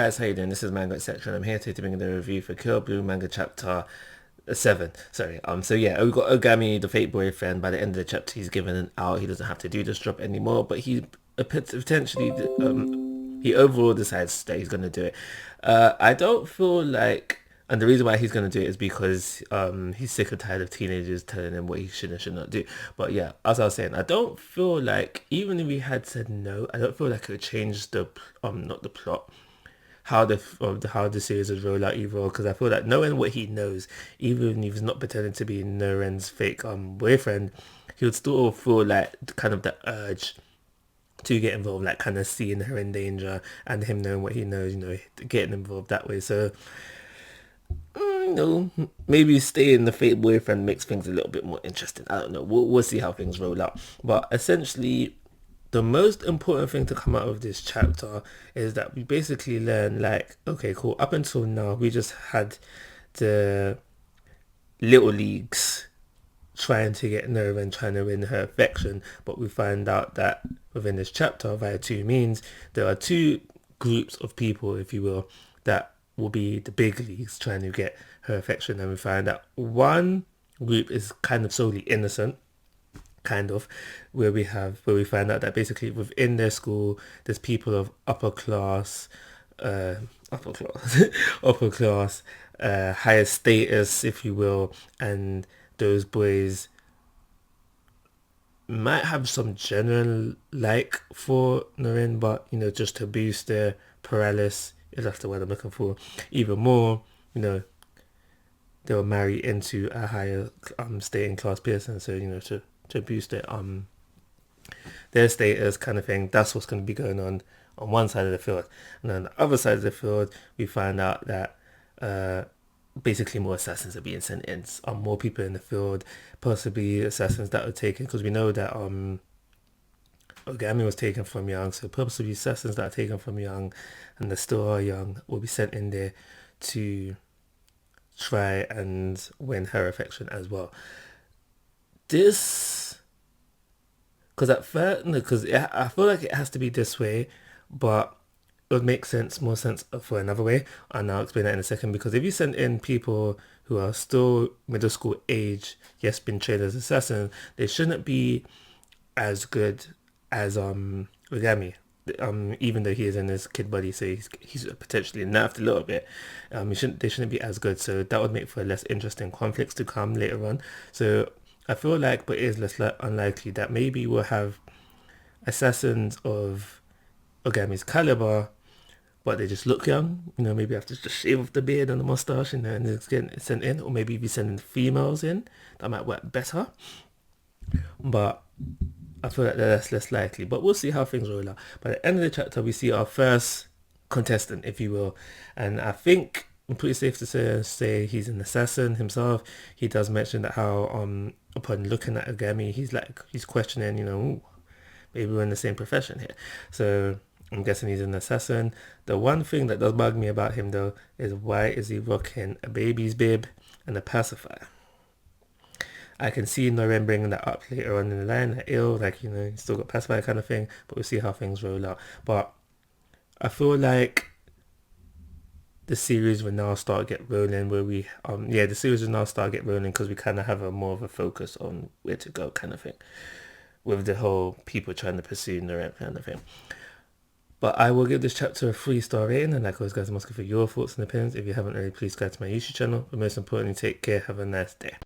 guys, how you doing? This is Manga, etc. and I'm here today to bring the review for Kill Blue Manga chapter 7. Sorry. So yeah, we got Ogami, the fake boyfriend. By the end of the chapter, he's given out. He doesn't have to do this job anymore, but he potentially he overall decides that he's gonna do it. I don't feel like, and the reason why he's gonna do it is because he's sick and tired of teenagers telling him what he should and should not do. But yeah, as I was saying, I don't feel like, even if he had said no, I don't feel like it would change the not the plot, how the series would roll out either, because I feel like knowing what he knows, even if he's not pretending to be Noren's fake boyfriend, he would still feel like kind of the urge to get involved, like kind of seeing her in danger and him knowing what he knows, getting involved that way. So maybe staying the fake boyfriend makes things a little bit more interesting. I don't know. We'll see how things roll out. But essentially, the most important thing to come out of this chapter is that we basically learn, like, okay, cool. Up until now, we just had the little leagues trying to get Nova and trying to win her affection, but we find out that within this chapter, via two means, there are two groups of people, if you will, that will be the big leagues trying to get her affection, and we find that one group is kind of solely innocent, kind of, where we find out that basically within their school there's people of upper class upper class, higher status, if you will, and those boys might have some general like for Noreen, but just to boost their paralysis, if that's the word I'm looking for, even more, they'll marry into a higher staying class person, so to boost their status, kind of thing. That's what's going to be going on one side of the field. And on the other side of the field, we find out that basically more assassins are being sent in. More people in the field, possibly assassins that are taken, because we know that Ogami was taken from young, so possibly assassins that are taken from young and that still are young will be sent in there to try and win her affection as well. This, because at first, because I feel like it has to be this way, but it would make more sense for another way, and I'll explain that in a second. Because if you send in people who are still middle school age, yes, been trained as assassins, they shouldn't be as good as Ogami. Even though he is in his kid body, so he's potentially nerfed a little bit. They shouldn't be as good, so that would make for less interesting conflicts to come later on. So I feel like, but it is less unlikely that maybe we'll have assassins of Ogami's caliber, but they just look young. Maybe have to just shave off the beard and the mustache, and it's getting sent in, or maybe be sending females in. That might work better, but I feel like that's less likely. But we'll see how things roll out. By the end of the chapter, we see our first contestant, if you will, and I think I'm pretty safe to say he's an assassin himself. He does mention that how upon looking at Ogami, he's questioning, "Ooh, maybe we're in the same profession here." So I'm guessing he's an assassin. The one thing that does bug me about him, though, is why is he rocking a baby's bib and a pacifier? I can see Noreen bringing that up later on in the line, like, he's still got pacifier kind of thing, but we'll see how things roll out. But I feel like the series will now start get rolling, where the series will now start get rolling, because we kind of have more of a focus on where to go, kind of thing, with the whole people trying to pursue Noreen kind of thing. But I will give this chapter a 3-star rating, and like always, guys, I'm asking for your thoughts and opinions. If you haven't already, please subscribe to my YouTube channel. But most importantly, take care. Have a nice day.